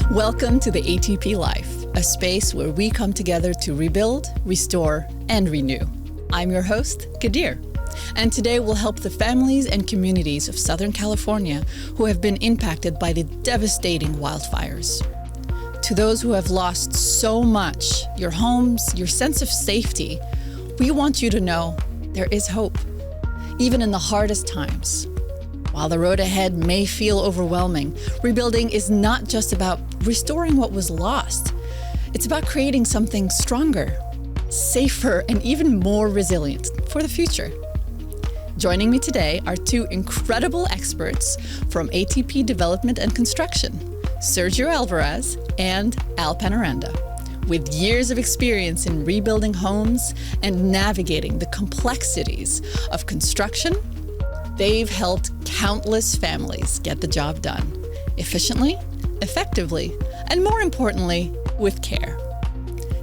Welcome to the ATP Life, a space where we come together to rebuild, restore, and renew. I'm your host, Ghadir, and today we'll help the families and communities of Southern California who have been impacted by the devastating wildfires. To those who have lost so much, your homes, your sense of safety, we want you to know there is hope, even in the hardest times. While the road ahead may feel overwhelming, rebuilding is not just about restoring what was lost. It's about creating something stronger, safer, and even more resilient for the future. Joining me today are two incredible experts from ATP Development and Construction, Sergio Alvarez and Al Penaranda. With years of experience in rebuilding homes and navigating the complexities of construction, they've helped countless families get the job done efficiently, effectively, and more importantly, with care.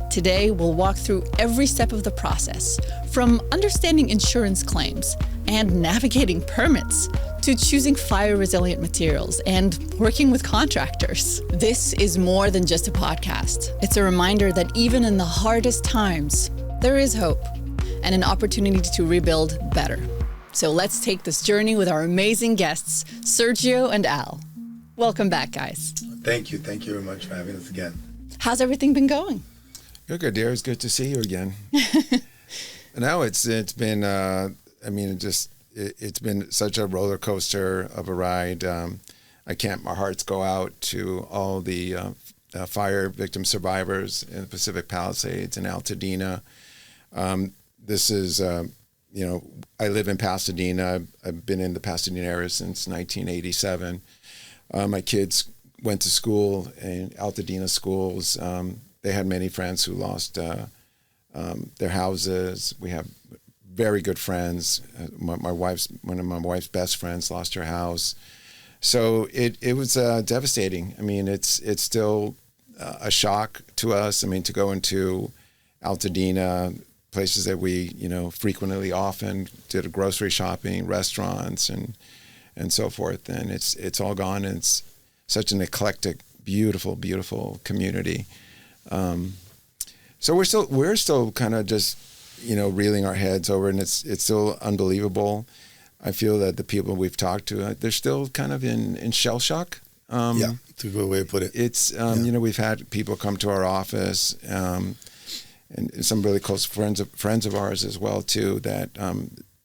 Today, we'll walk through every step of the process, from understanding insurance claims and navigating permits to choosing fire-resilient materials and working with contractors. This is more than just a podcast. It's a reminder that even in the hardest times, there is hope and an opportunity to rebuild better. So let's take this journey with our amazing guests, Sergio and Al. Welcome back, guys. Thank you. Thank you very much for having us again. How's everything been going? You're good, dear. It's good to see you again. No, it's been, it's been such a roller coaster of a ride. My hearts go out to all the fire victim survivors in the Pacific Palisades and Altadena. This is, I live in Pasadena. I've been in the Pasadena area since 1987. My kids went to school in Altadena schools. They had many friends who lost their houses. We have very good friends. One of my wife's best friends lost her house. So it was devastating. I mean, it's still a shock to us. I mean, to go into Altadena, places that we, frequently often did a grocery shopping, restaurants, and so forth. And it's all gone. And it's such an eclectic, beautiful, beautiful community. So we're still kind of just, reeling our heads over, and it's still unbelievable. I feel that the people we've talked to, they're still kind of in shell shock. Yeah, it's a good way to put it. It's, we've had people come to our office, and some really close friends of ours as well too. That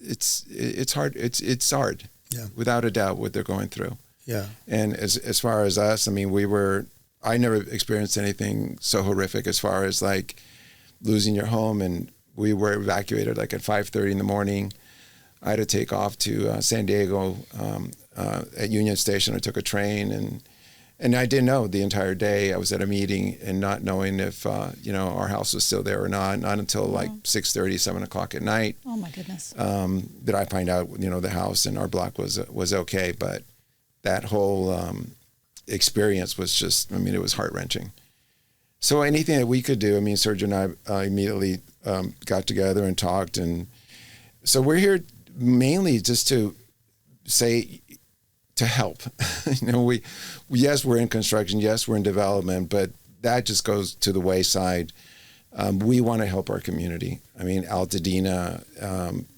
it's hard. It's hard. Yeah, without a doubt, what they're going through. Yeah, and as far as us, I never experienced anything so horrific as far as like losing your home, and we were evacuated like at 5:30 in the morning. I had to take off to San Diego at Union Station. I took a train, and I didn't know the entire day. I was at a meeting and not knowing if our house was still there or not. Not until like 6:30, 7 o'clock at night. Oh my goodness. Did I find out the house in our block was okay, but that whole experience was just, it was heart-wrenching. So anything that we could do, Sergio and I immediately got together and talked. And so we're here mainly just to say, to help. Yes, we're in construction. Yes, we're in development, but that just goes to the wayside. We want to help our community. Altadena,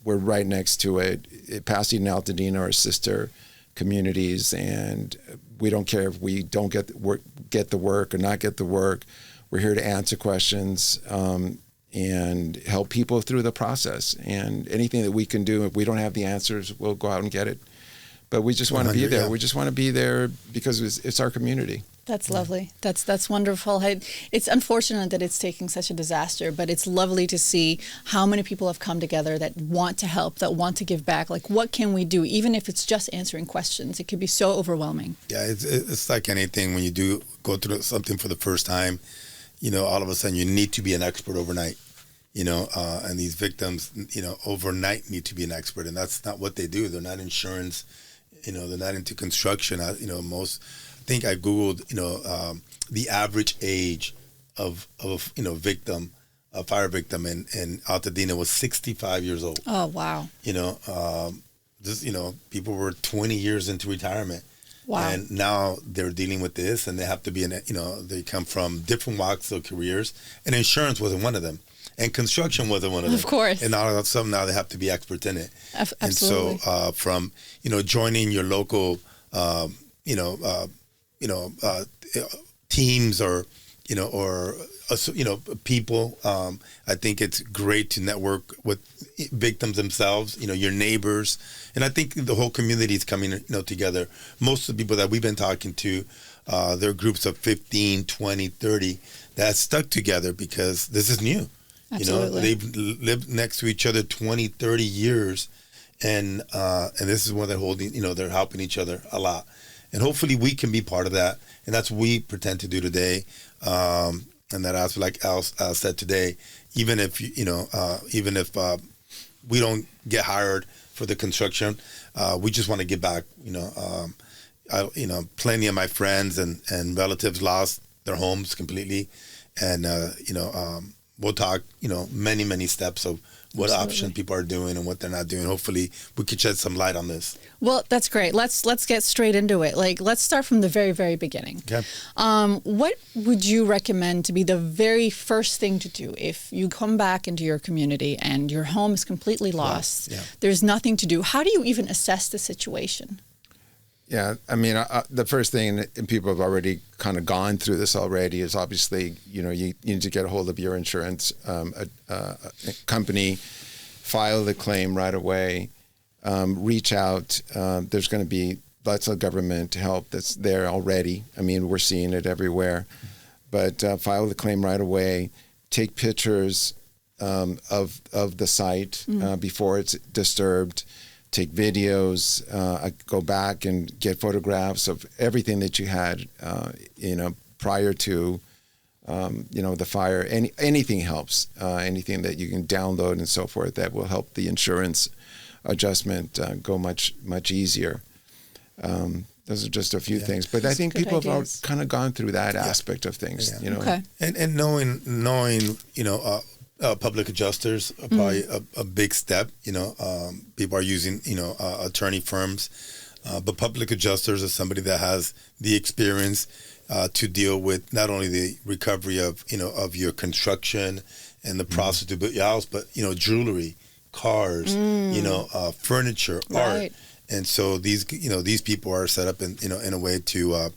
we're right next to it. Pasadena and Altadena are sister communities, and we don't care if we don't get the work or not get the work. We're here to answer questions and help people through the process. And anything that we can do, if we don't have the answers, we'll go out and get it. But we just want to be there. Yeah. We just want to be there because it's our community. That's lovely. That's wonderful. It's unfortunate that it's taking such a disaster, but it's lovely to see how many people have come together that want to help, that want to give back. Like, what can we do? Even if it's just answering questions, it could be so overwhelming. Yeah, it's like anything. When you do go through something for the first time, all of a sudden you need to be an expert overnight. And these victims, overnight need to be an expert, and that's not what they do. They're not insurance. They're not into construction. I think I Googled, the average age of victim, a fire victim in Altadena was 65 years old. Oh, wow. People were 20 years into retirement. Wow. And now they're dealing with this, and they have to be they come from different walks of careers, and insurance wasn't one of them, and construction wasn't one of them. Of course. And all of some now they have to be experts in it. Absolutely. And so from joining your local teams or people, I think it's great to network with victims themselves, your neighbors. And I think the whole community is coming, together. Most of the people that we've been talking to, they're groups of 15, 20, 30 that stuck together because this is new. Absolutely. They've lived next to each other 20, 30 years. And this is when they're holding, they're helping each other a lot. And hopefully we can be part of that. And that's what we pretend to do today. And that, as like Al said today, even if we don't get hired for the construction, we just want to give back. Plenty of my friends and relatives lost their homes completely, and we'll talk. Many steps of what option people are doing and what they're not doing. Hopefully, we could shed some light on this. Well, that's great. Let's get straight into it. Let's start from the very, very beginning. Okay. What would you recommend to be the very first thing to do if you come back into your community and your home is completely lost? Yeah. There's nothing to do. How do you even assess the situation? Yeah, I mean, the first thing, and people have already kind of gone through this already, is obviously, you need to get a hold of your insurance company, file the claim right away, reach out. There's going to be lots of government help that's there already. I mean, we're seeing it everywhere. But file the claim right away, take pictures of the site before it's disturbed. Take videos, go back and get photographs of everything that you had, prior to, the fire. Anything helps. Anything that you can download and so forth that will help the insurance adjustment go much easier. Those are just a few things, but I think people have kind of gone through that aspect of things. Yeah. Okay. And knowing public adjusters are probably a big step. People are using attorney firms, but public adjusters are somebody that has the experience to deal with not only the recovery of your construction and the process to build your house, but jewelry, cars, furniture, art. And so these people are set up in a way to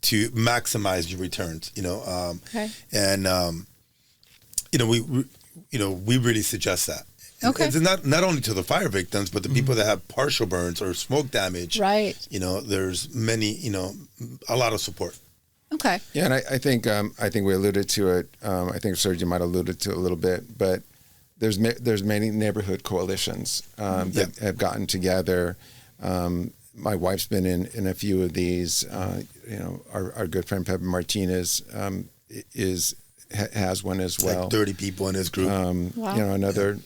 maximize your returns. Okay. And we really suggest that. Okay. It's not only to the fire victims, but the people that have partial burns or smoke damage. Right. There's many, a lot of support. Okay. Yeah, and I think we alluded to it. I think Sergio might have alluded to it a little bit, but there's many neighborhood coalitions that have gotten together. My wife's been in a few of these. Our good friend Pepe Martinez has one as well. Like 30 people in his group. Wow. Another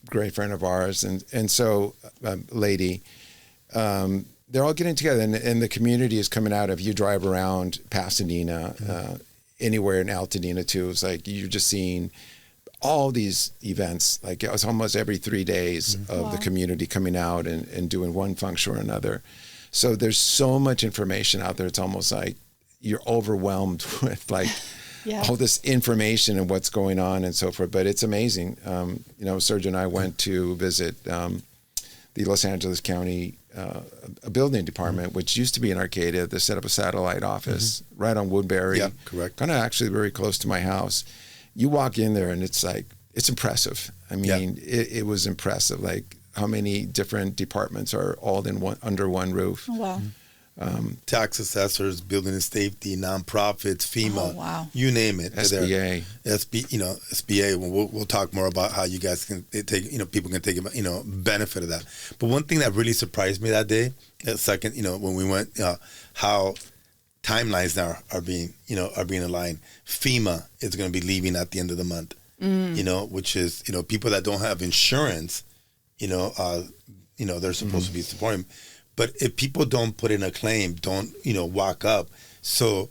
great friend of ours, and so lady. They're all getting together, and the community is coming out. If you drive around Pasadena, anywhere in Altadena too, it's like you're just seeing all these events. Like it was almost every 3 days of the community coming out and doing one function or another. So there's so much information out there. It's almost like you're overwhelmed with all this information and what's going on and so forth. But it's amazing. Sergio and I went to visit the Los Angeles County a building department, which used to be in Arcadia. They set up a satellite office right on Woodbury. Yeah, correct. Kind of actually very close to my house. You walk in there and it's impressive. I mean, it was impressive. Like how many different departments are all under one roof. Oh, wow. Tax assessors, building and safety, nonprofits, FEMA, you name it. SBA. SBA. We'll talk more about how you guys can take, people can take, benefit of that. But one thing that really surprised me that day, second, when we went, how timelines now are being aligned. FEMA is going to be leaving at the end of the month, which is, people that don't have insurance, they're supposed to be supporting. But if people don't put in a claim, don't, walk up. So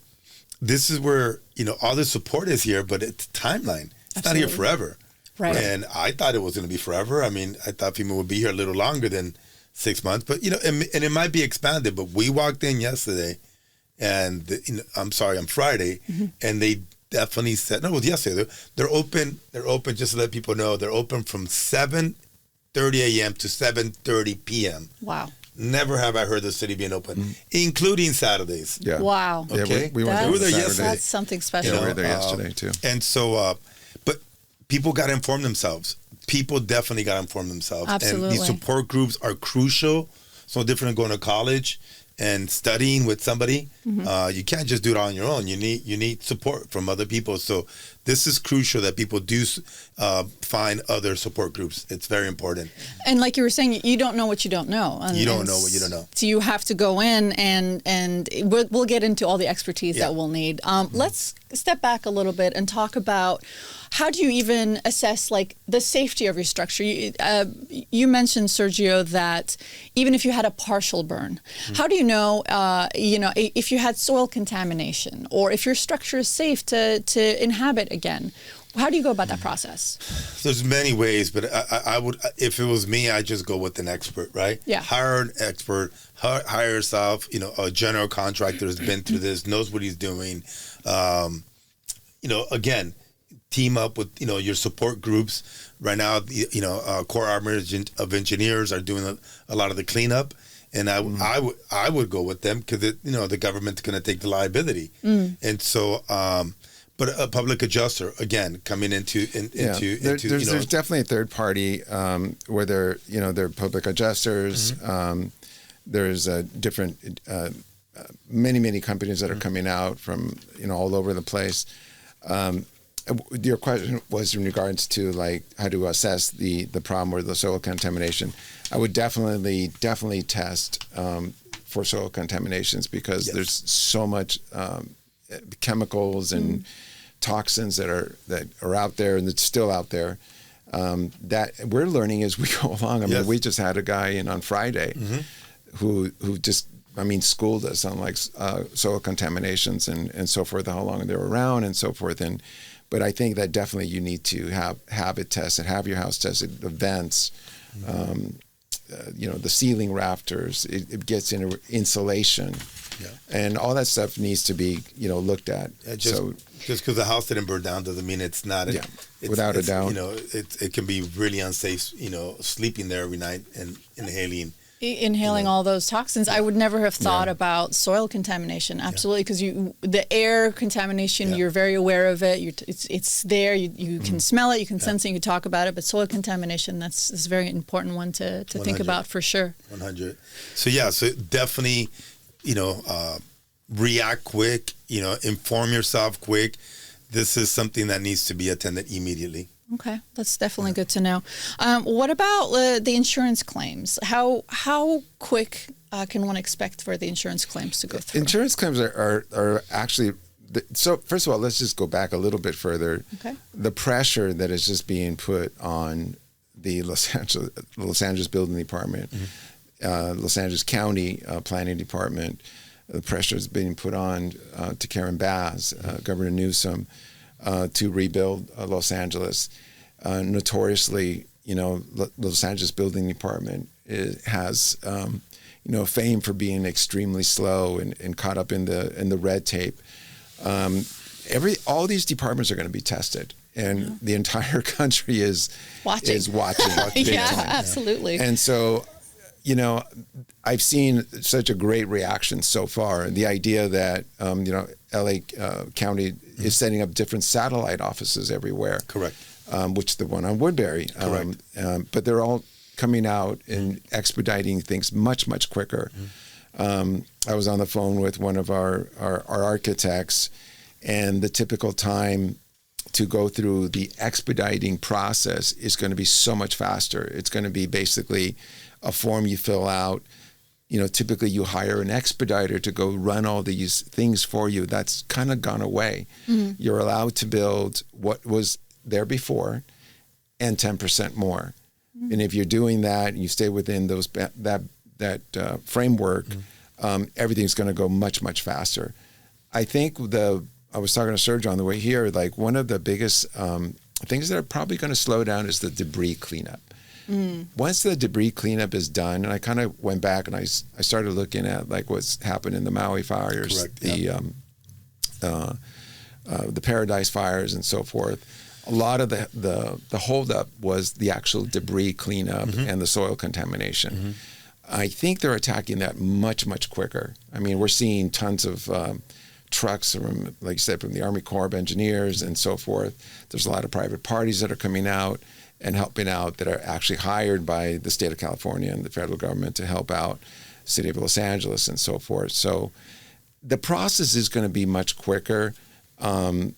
this is where, all the support is here, but it's timeline. It's not here forever. Right. And I thought it was going to be forever. I mean, I thought FEMA would be here a little longer than 6 months. But, and it might be expanded, but we walked in yesterday and, on Friday, and they definitely said, no, it was yesterday. They're open, just to let people know, they're open from 7:30 a.m. to 7:30 p.m. Wow. Never have I heard the city being open, including Saturdays. Yeah. Wow. Yeah, Okay. we were there yesterday. That's something special. We were there yesterday, too. And so, but people got to inform themselves. People definitely got to inform themselves. Absolutely. And these support groups are crucial. So different than going to college and studying with somebody. You can't just do it on your own. You need support from other people. So this is crucial that people do find other support groups. It's very important. And like you were saying, you don't know what you don't know. And, You don't know what you don't know. So you have to go in and we'll get into all the expertise that we'll need. Let's step back a little bit and talk about how do you even assess like the safety of your structure? You mentioned, Sergio, that even if you had a partial burn, how do you know, if you had soil contamination or if your structure is safe to inhabit again? How do you go about that process? There's many ways, but I would, if it was me, I'd just go with an expert, right? Yeah. Hire an expert, hire yourself, a general contractor has been through this, knows what he's doing. Again, team up with, your support groups. Right now, Corps Army of Engineers are doing a lot of the cleanup. And I would go with them because, the government's going to take the liability. And so, but a public adjuster, again, coming into there's definitely a third party where they're public adjusters. There's different many companies that are coming out from all over the place. Your question was in regards to like how to assess the problem or the soil contamination. I would definitely test for soil contaminations because there's so much chemicals and toxins that are out there and that's still out there that we're learning as we go along. I mean, we just had a guy in on Friday who just schooled us on like soil contaminations and so forth, how long they were around and so forth. But I think that definitely you need to have it tested, have your house tested, the vents, the ceiling rafters, it gets into insulation. And all that stuff needs to be, looked at. Just because the house didn't burn down doesn't mean it's not. Without a doubt. It can be really unsafe, sleeping there every night and inhaling all those toxins. I would never have thought about soil contamination. Absolutely, because the air contamination, you're very aware of it. It's there. You can smell it. You can sense it. You can talk about it. But soil contamination, that's a very important one to think about for sure. 100. So definitely, react quick. Inform yourself quick. This is something that needs to be attended immediately. Okay, that's definitely good to know. What about the insurance claims? How quick can one expect for the insurance claims to go through? Insurance claims are actually, so first of all, let's just go back a little bit further. Okay. The pressure that is just being put on the Los Angeles Building Department, Los Angeles County Planning Department, the pressure is being put on to Karen Bass, Governor Newsom, to rebuild Los Angeles. Notoriously, Los Angeles Building Department has, fame for being extremely slow and caught up in the red tape. All these departments are going to be tested, and the entire country is watching. Absolutely. And so, I've seen such a great reaction so far. The idea that LA County is setting up different satellite offices everywhere. Correct. Which the one on Woodbury. Correct. But they're all coming out and expediting things much, much quicker. I was on the phone with one of our architects, and the typical time to go through the expediting process is going to be so much faster. It's going to be basically a form you fill out. Typically you hire an expediter to go run all these things for you. That's kind of gone away. You're allowed to build what was there before and 10% more. And if you're doing that and you stay within that framework, everything's going to go much, much faster. I think I was talking to Sergio on the way here, like one of the biggest things that are probably going to slow down is the debris cleanup. Once the debris cleanup is done, and I kind of went back and I started looking at like what's happened in the Maui fires, the Paradise fires and so forth. A lot of the holdup was the actual debris cleanup and the soil contamination. I think they're attacking that much, much quicker. I mean, we're seeing tons of trucks from, like you said, from the Army Corps of Engineers and so forth. There's a lot of private parties that are coming out and helping out that are actually hired by the state of California and the federal government to help out city of Los Angeles and so forth. So the process is going to be much quicker, and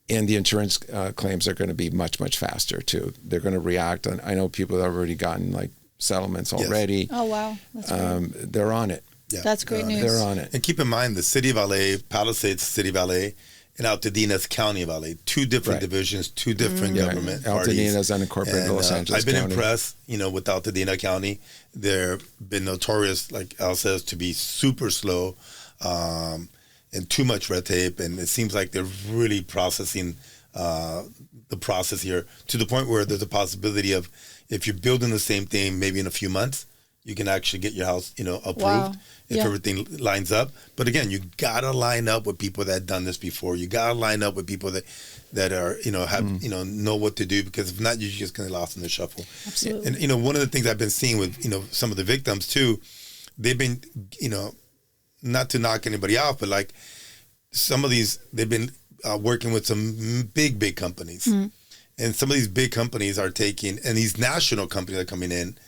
the insurance claims are going to be much, much faster too. They're going to react. And I know people have already gotten like settlements already. Oh, wow. That's great. They're on it. Yeah. That's great news. They're on it. And keep in mind, the city of LA, Palisades City of LA, and Altadena's County of LA, two different divisions, two different government parties. Altadena's unincorporated Los Angeles I've been County. impressed, with Altadena County. They've been notorious, like Al says, to be super slow and too much red tape. And it seems like they're really processing the process here to the point where there's a possibility of, if you're building the same thing, maybe in a few months, you can actually get your house, approved if everything lines up. But again, you gotta line up with people that have done this before. You gotta line up with people that are, have, know what to do, because if not, you're just gonna get lost in the shuffle. Absolutely. And one of the things I've been seeing with, some of the victims too, they've been, not to knock anybody off, but like some of these, they've been working with some big companies. And some of these big companies are taking, and these national companies are coming in,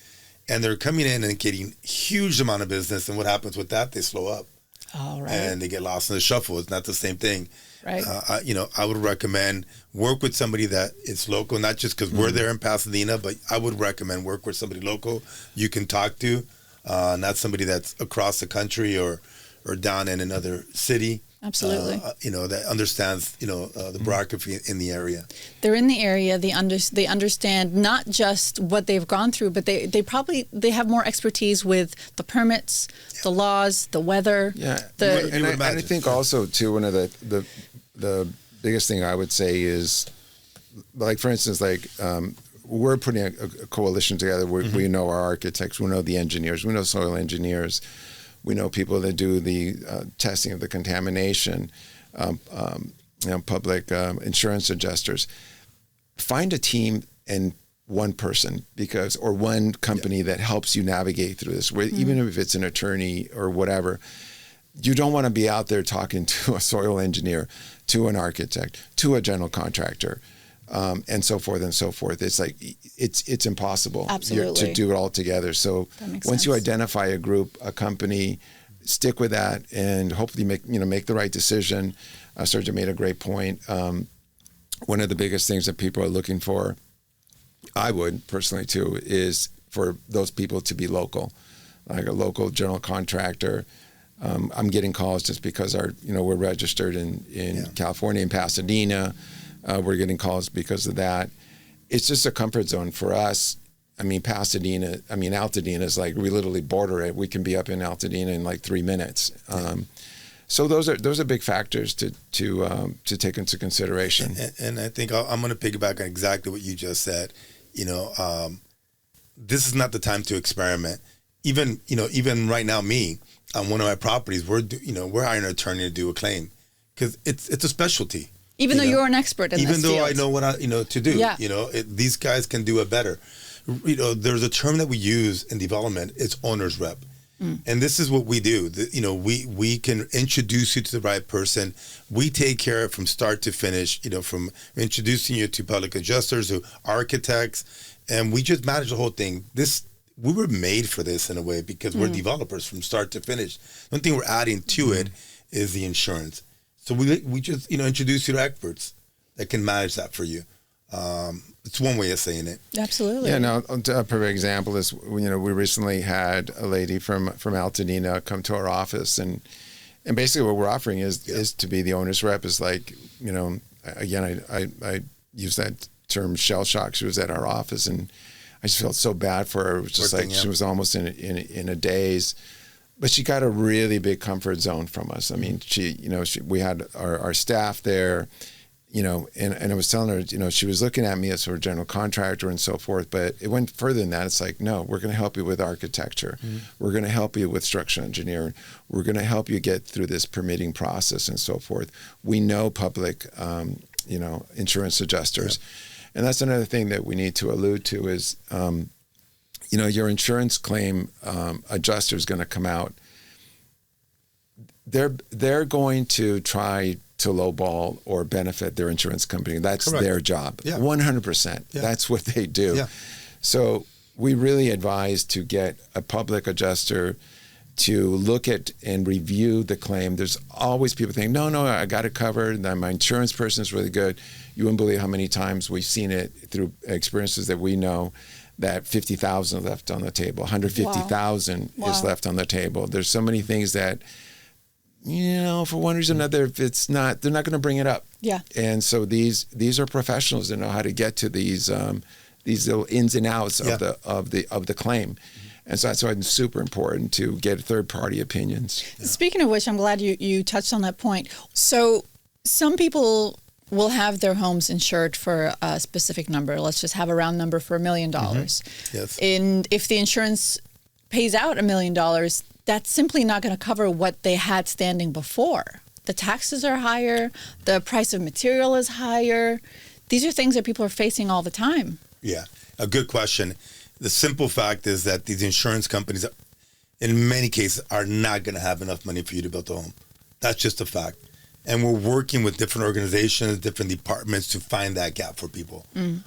and they're coming in and getting huge amount of business. And what happens with that? They slow up. Oh, right. And they get lost in the shuffle. It's not the same thing. Right. I would recommend work with somebody that is local, not just because we're there in Pasadena, but I would recommend work with somebody local you can talk to, not somebody that's across the country or down in another city. Absolutely. That understands, the bureaucracy in the area. They're in the area. They understand not just what they've gone through, but they have more expertise with the permits, the laws, the weather. Yeah. And I think also too, one of the biggest thing I would say is, like, for instance, we're putting a coalition together. We know our architects, we know the engineers, we know soil engineers. We know people that do the testing of the contamination, public insurance adjusters. Find a team and one person or one company that helps you navigate through this, even if it's an attorney or whatever. You don't want to be out there talking to a soil engineer, to an architect, to a general contractor, and so forth and so forth. It's like it's impossible to do it all together. So once you identify a group, a company, stick with that, and hopefully make the right decision. Sergio made a great point. One of the biggest things that people are looking for, I would personally too, is for those people to be local, like a local general contractor. I'm getting calls just because we're registered in California, in Pasadena. We're getting calls because of that. It's just a comfort zone for us. Altadena is like, we literally border it. We can be up in Altadena in like 3 minutes. So those are big factors to take into consideration. And I think I'm going to piggyback on exactly what you just said. This is not the time to experiment. Even right now, on one of my properties, we're hiring an attorney to do a claim because it's a specialty. Even though you're an expert in this field. Even though I know what to do. Yeah. These guys can do it better. There's a term that we use in development. It's owner's rep. And this is what we do. We can introduce you to the right person. We take care of it from start to finish, from introducing you to public adjusters, to architects, and we just manage the whole thing. We were made for this in a way because we're developers from start to finish. The only thing we're adding to it is the insurance. So we just introduce you to experts that can manage that for you. It's one way of saying it. Absolutely. Yeah. Now, a perfect example is we recently had a lady from Altadena come to our office, and basically what we're offering is to be the owner's rep. Is like, again, I use that term shell shock. She was at our office, and I just felt so bad for her. It was just she was almost in a daze. But she got a really big comfort zone from us. I mean, we had our staff there. And I was telling her, she was looking at me as sort of general contractor and so forth, but it went further than that. It's like, no, we're going to help you with architecture. Mm-hmm. We're going to help you with structural engineering. We're going to help you get through this permitting process and so forth. We know public, insurance adjusters. Yeah. And that's another thing that we need to allude to is, your insurance claim adjuster is going to come out. They're going to try to lowball or benefit their insurance company. That's Correct. Their job. Yeah. 100%. Yeah. That's what they do. Yeah. So we really advise to get a public adjuster to look at and review the claim. There's always people think, no, I got it covered. My insurance person is really good. You wouldn't believe how many times we've seen it through experiences that we know that $50,000 left on the table, $150,000 is left on the table. There's so many things that, for one reason or another, if it's not, they're not going to bring it up. Yeah. And so these are professionals that know how to get to these little ins and outs of the claim. And so that's why it's super important to get third-party opinions. Yeah. Speaking of which, I'm glad you touched on that point. So some people will have their homes insured for a specific number. Let's just have a round number for $1 million. Mm-hmm. Yes. And if the insurance pays out $1 million, that's simply not going to cover what they had standing before. The taxes are higher. The price of material is higher. These are things that people are facing all the time. Yeah, a good question. The simple fact is that these insurance companies, in many cases, are not going to have enough money for you to build a home. That's just a fact. And we're working with different organizations, different departments to find that gap for people. And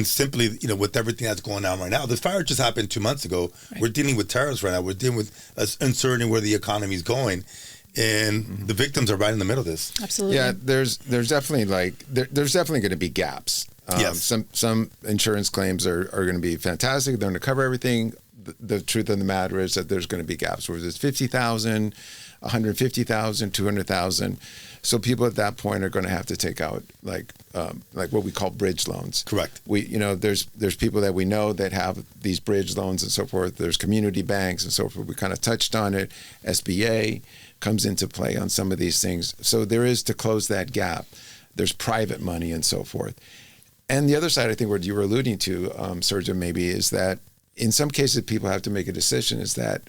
simply, with everything that's going on right now, the fire just happened 2 months ago. Right. We're dealing with tariffs right now. We're dealing with uncertainty where the economy is going. And the victims are right in the middle of this. Absolutely. Yeah, there's definitely there's definitely going to be gaps. Yes. Some insurance claims are going to be fantastic. They're going to cover everything. The truth of the matter is that there's going to be gaps where there's 50,000, 150,000, 200,000. So people at that point are going to have to take out like what we call bridge loans. Correct. There's people that we know that have these bridge loans and so forth. There's community banks and so forth. We kind of touched on it. SBA comes into play on some of these things. So there is, to close that gap, there's private money and so forth. And the other side, I think what you were alluding to, Sergio, maybe, is that in some cases people have to make a decision is that,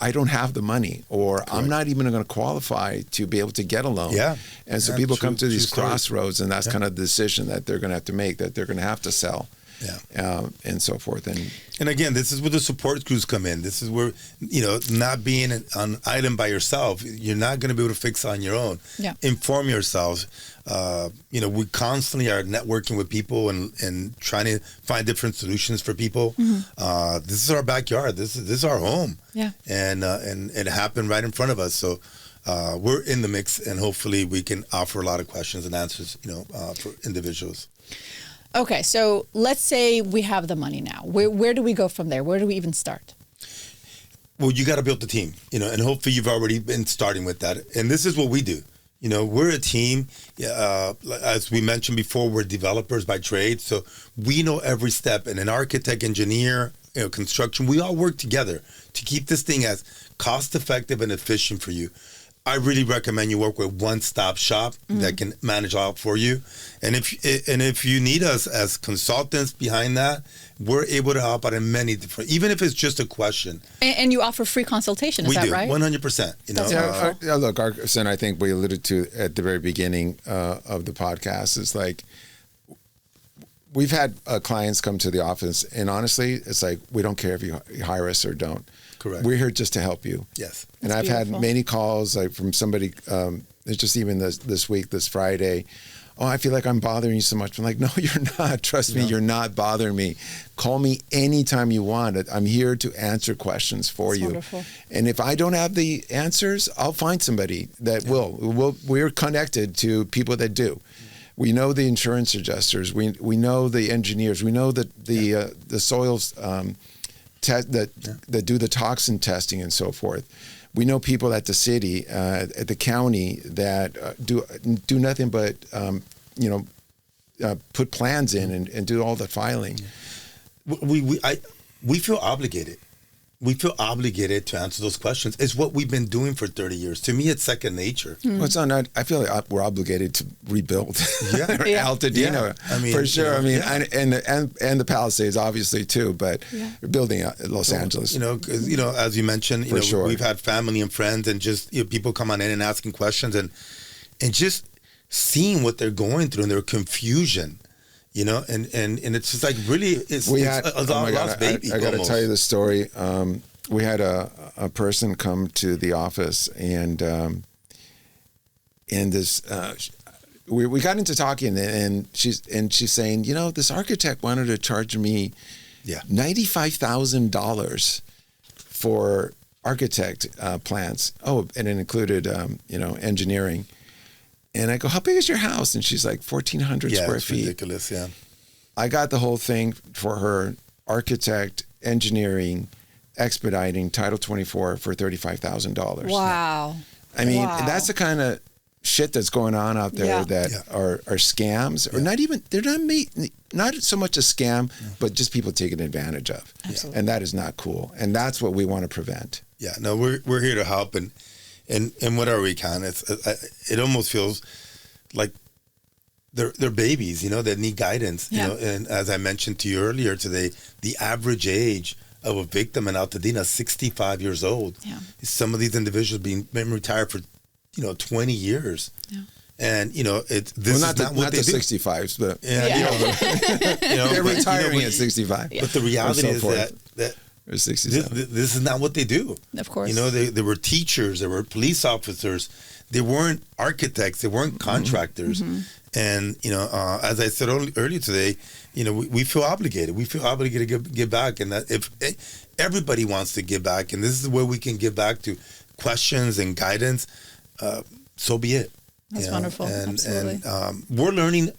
I don't have the money, or Correct. I'm not even going to qualify to be able to get a loan. Yeah. And so people come to these crossroads, and that's kind of the decision that they're going to have to make, that they're going to have to sell. Yeah. And so forth. And again, this is where the support crews come in. This is where, not being an item by yourself, you're not going to be able to fix on your own. Yeah. Inform yourselves. We constantly are networking with people and trying to find different solutions for people. Mm-hmm. This is our backyard. This is our home. Yeah. And it happened right in front of us. So we're in the mix, and hopefully we can offer a lot of questions and answers, for individuals. Okay, so let's say we have the money now. Where do we go from there? Where do we even start? Well, you got to build the team, and hopefully you've already been starting with that. And this is what we do. We're a team. As we mentioned before, we're developers by trade, so we know every step. And an architect, engineer, construction, we all work together to keep this thing as cost-effective and efficient for you. I really recommend you work with one-stop shop that can manage all for you. And if you need us as consultants behind that, we're able to help out in many different, even if it's just a question. And you offer free consultation, is that right? We do, 100%. Look, Arson, I think we alluded to at the very beginning of the podcast, is like, we've had clients come to the office, and honestly, it's like, we don't care if you hire us or don't. Correct. We're here just to help you. Yes. And I've had many calls from somebody, it's just even this week, this Friday, oh, I feel like I'm bothering you so much. I'm like, no, you're not. Trust me, you're not bothering me. Call me anytime you want. I'm here to answer questions for you. Wonderful. And if I don't have the answers, I'll find somebody that will. We're connected to people that do. We know the insurance adjusters. We know the engineers. We know the soils that do the toxin testing and so forth. We know people at the city, at the county, that do nothing but put plans in and do all the filing. We feel obligated. we feel obligated to answer those questions. It's what we've been doing for 30 years. To me, it's second nature. Well, it's not. I feel like we're obligated to rebuild Altadena for sure. And the Palisades obviously too, but building Los Angeles. Because as you mentioned, we've had family and friends, and just people come on in and asking questions, and just seeing what they're going through and their confusion. And it's just like really, it's a lost baby. I got to tell you the story. We had a person come to the office, and this we got into talking, and she's saying, this architect wanted to charge me $95,000 for architect plans. Oh, and it included engineering. And I go, how big is your house? And she's like 1,400 square feet. Ridiculous, yeah. I got the whole thing for her: architect, engineering, expediting, Title 24 for $35,000. Wow. I mean, that's the kind of shit that's going on out there that are scams, or not even, they're not so much a scam, but just people taking advantage of. Absolutely. And that is not cool. And that's what we want to prevent. Yeah, no, we're here to help, and whatever we can. It almost feels like they're babies, that need guidance. And as I mentioned to you earlier today, the average age of a victim in Altadena is 65 years old. Yeah. Some of these individuals been retired for 20 years. Yeah. And not the 65s, but they're retiring at 65. But the reality is that this is not what they do. Of course. They were teachers, they were police officers, they weren't architects, they weren't contractors. Mm-hmm. And, as I said earlier today, we feel obligated. We feel obligated to give back. And that if everybody wants to give back, and this is the way we can give back to questions and guidance, so be it. That's wonderful. Absolutely. And we're learning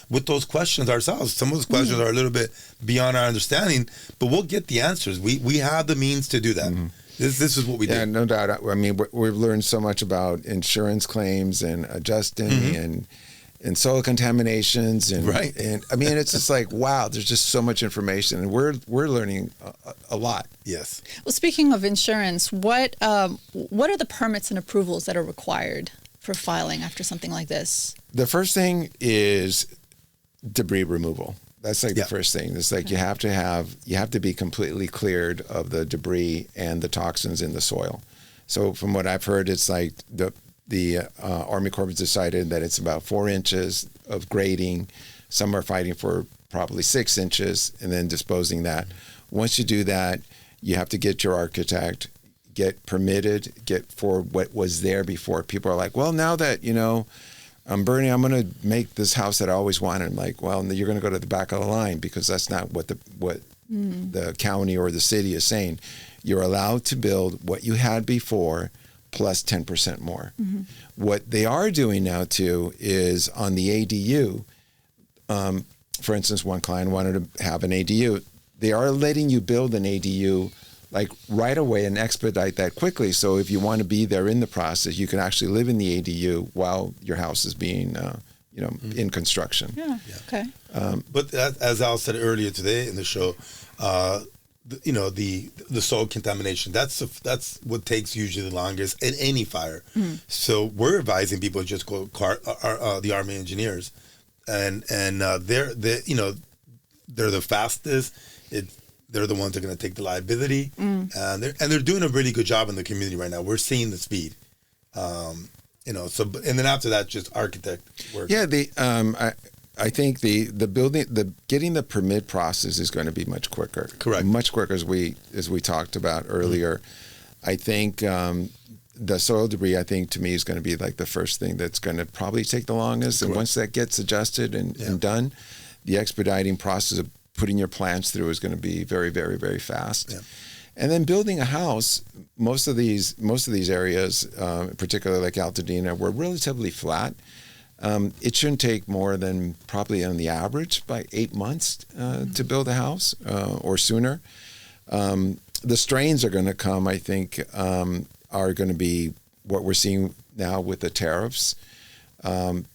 with those questions ourselves. Some of those questions are a little bit beyond our understanding, but we'll get the answers. We have the means to do that. Mm-hmm. This is what we do. Yeah, no doubt. I mean, we've learned so much about insurance claims and adjusting and soil contaminations and I mean, it's just like, wow, there's just so much information, and we're learning a lot. Yes. Well, speaking of insurance, what are the permits and approvals that are required for filing after something like this? The first thing is debris removal. That's like the first thing. It's like you have to be completely cleared of the debris and the toxins in the soil. So from what I've heard, it's like the Army Corps has decided that it's about 4 inches of grading. Some are fighting for probably 6 inches and then disposing that. Once you do that, you have to get your architect, get permitted, get for what was there before. People are like, well, now that, I'm burning, I'm going to make this house that I always wanted. I'm like, well, you're going to go to the back of the line, because that's not what the county or the city is saying. You're allowed to build what you had before plus 10% more. Mm-hmm. What they are doing now, too, is on the ADU, for instance, one client wanted to have an ADU. They are letting you build an ADU like right away and expedite that quickly. So if you want to be there in the process, you can actually live in the ADU while your house is being, in construction. Yeah. Okay. But as Al said earlier today in the show, the soil contamination, that's what takes usually the longest in any fire. Mm. So we're advising people to just go the Army engineers, and they're the fastest. They're the ones that are going to take the liability, and they're doing a really good job in the community right now. We're seeing the speed, and then after that, just architect work. Yeah, I think the getting the permit process is going to be much quicker. Correct. Much quicker, as we talked about earlier. Mm-hmm. I think the soil debris, to me, is going to be like the first thing that's going to probably take the longest. Correct. And once that gets adjusted and done, the expediting process of putting your plans through is going to be very, very, very fast. Yeah. And then building a house, most of these areas, particularly like Altadena, were relatively flat. It shouldn't take more than probably on the average by 8 months to build a house or sooner. The strains are going to come, I think, are going to be what we're seeing now with the tariffs.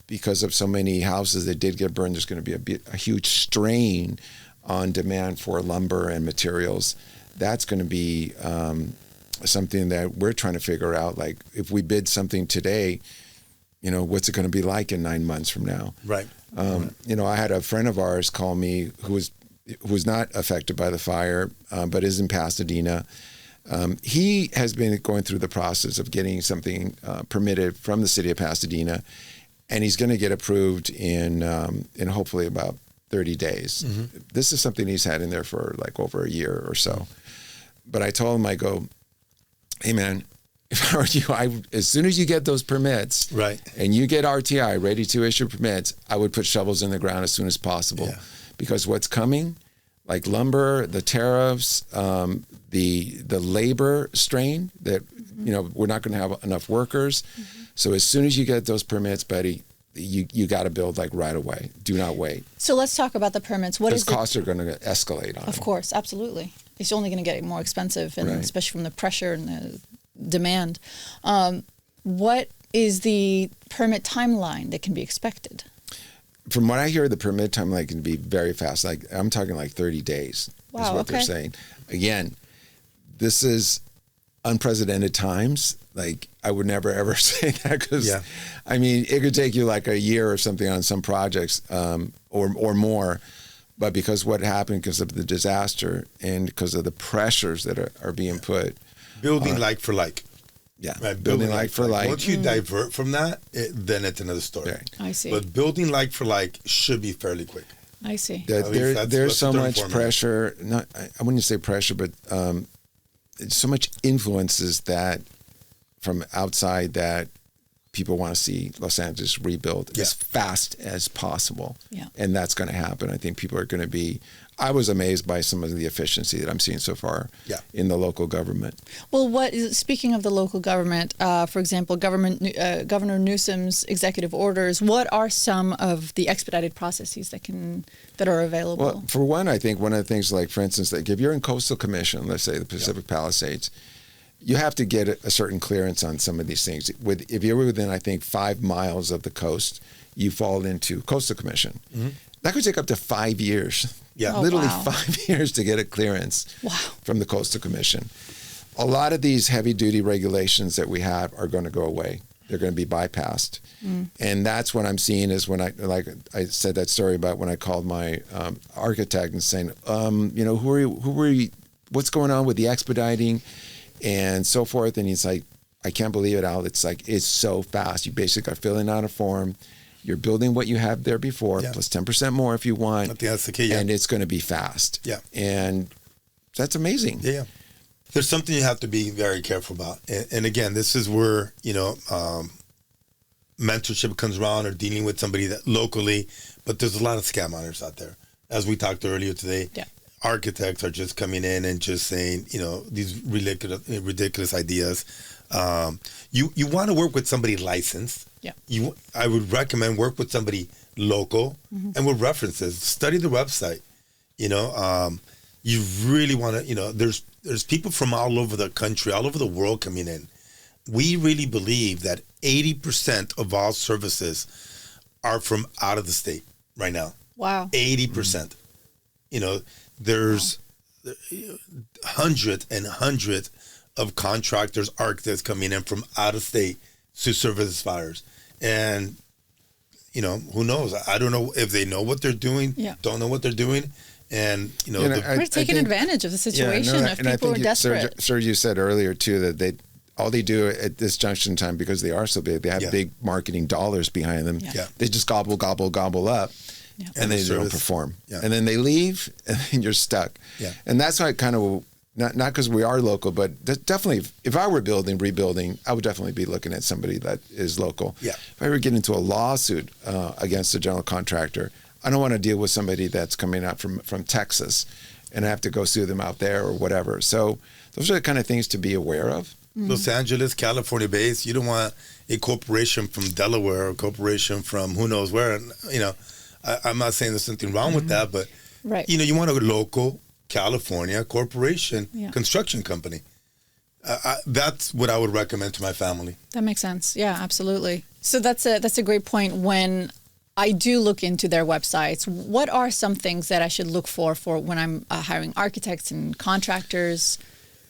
Because of so many houses that did get burned, there's going to be a huge strain on demand for lumber and materials that's going to be something that we're trying to figure out. Like, if we bid something today, what's it going to be like in 9 months from now? Right. I had a friend of ours call me who was not affected by the fire, but is in Pasadena. He has been going through the process of getting something permitted from the city of Pasadena, and he's going to get approved in hopefully about 30 days. Mm-hmm. This is something he's had in there for like over a year or so. But I told him, I go, hey man, if I were you, as soon as you get those permits, right, and you get RTI ready to issue permits, I would put shovels in the ground as soon as possible, because what's coming, like lumber, the tariffs, the labor strain that we're not going to have enough workers. Mm-hmm. So as soon as you get those permits, buddy, you got to build like right away. Do not wait. So let's talk about the permits. What is costs are going to escalate on Of course, absolutely. It's only going to get more expensive, and especially from the pressure and the demand. What is the permit timeline that can be expected? From what I hear, the permit timeline can be very fast. Like, I'm talking like 30 days is what they're saying. Again, this is unprecedented times. Like, I would never, ever say that, because, I mean, it could take you like a year or something on some projects or more. But because what happened because of the disaster and because of the pressures that are being put. Building like for like. Yeah, right. Building like for like. Once you divert from that, then it's another story. Right. I see. But building like for like should be fairly quick. I see. There's so much pressure. I wouldn't say pressure, but so much influences that from outside that people want to see Los Angeles rebuilt as fast as possible. Yeah. And that's going to happen. I think people are going to be. I was amazed by some of the efficiency that I'm seeing so far in the local government. Well, speaking of the local government, for example, Governor Newsom's executive orders, what are some of the expedited processes that are available? Well, for one, I think one of the things, like, for instance, like if you're in Coastal Commission, let's say the Pacific Palisades, you have to get a certain clearance on some of these things. If you're within, I think, 5 miles of the coast, you fall into Coastal Commission. Mm-hmm. That could take up to 5 years. Yeah, literally 5 years to get a clearance from the Coastal Commission. A lot of these heavy-duty regulations that we have are going to go away. They're going to be bypassed. Mm. And that's what I'm seeing is when I said that story about when I called my architect and saying, who are you, what's going on with the expediting and so forth. And he's like, I can't believe it, Al. It's like, it's so fast. You basically are filling out a form. You're building what you have there before, plus 10% more if you want. I think that's the key. And it's going to be fast. Yeah. And that's amazing. Yeah. There's something you have to be very careful about. And again, this is where, mentorship comes around, or dealing with somebody that locally, but there's a lot of scam hunters out there. As we talked earlier today, architects are just coming in and just saying, these ridiculous ideas. You want to work with somebody licensed. Yeah. I would recommend work with somebody local and with references. Study the website. You really want to, there's people from all over the country, all over the world coming in. We really believe that 80% of all services are from out of the state right now. Wow. 80%. There's hundreds and hundreds of contractors, architects coming in from out of state to service fires. And, who knows? I don't know if they know what they're doing, don't know what they're doing. And, we're taking advantage of the situation if people are desperate. Sergio said earlier, too, that all they do at this junction in time, because they are so big, they have big marketing dollars behind them. Yeah. They just gobble up. Yeah. And they don't perform. Yeah. And then they leave, and then you're stuck. Yeah. And that's why I kind of, not because we are local, but definitely, if I were rebuilding, I would definitely be looking at somebody that is local. Yeah. If I were getting into a lawsuit against a general contractor, I don't want to deal with somebody that's coming out from Texas, and I have to go sue them out there or whatever. So those are the kind of things to be aware of. Mm-hmm. Los Angeles, California based. You don't want a corporation from Delaware or a corporation from who knows where. I'm not saying there's something wrong with that, but you want a local California corporation construction company. That's what I would recommend to my family. That makes sense. Yeah, absolutely. So that's a great point. When I do look into their websites. What are some things that I should look for when I'm hiring architects and contractors?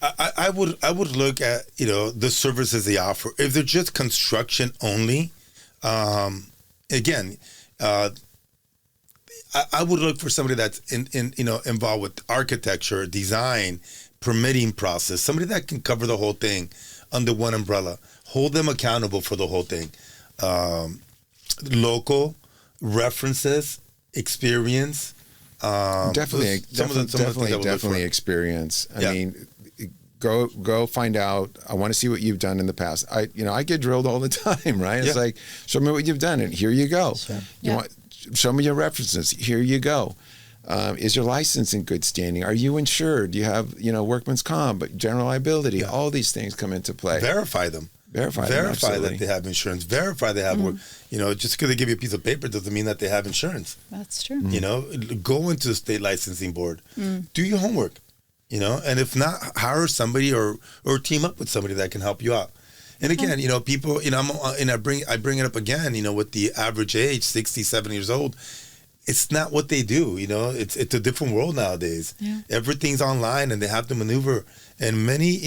I would look at, the services they offer. If they're just construction only, again, I would look for somebody that's involved with architecture, design, permitting process, somebody that can cover the whole thing under one umbrella. Hold them accountable for the whole thing. Local references, experience. Definitely experience. I mean, go find out. I want to see what you've done in the past. I get drilled all the time, right? It's like, show me what you've done, and here you go. Sure. Show me your references. Here you go. Is your license in good standing? Are you insured? Do you have, workman's comp, general liability? Yeah. All these things come into play. Verify them. Verify that they have insurance. Verify they have work. Just because they give you a piece of paper doesn't mean that they have insurance. That's true. Go into the state licensing board. Do your homework. And if not, hire somebody or team up with somebody that can help you out. And again, people, I bring it up again, with the average age, 67 years old. It's not what they do, it's a different world nowadays. Yeah. Everything's online and they have to maneuver. And many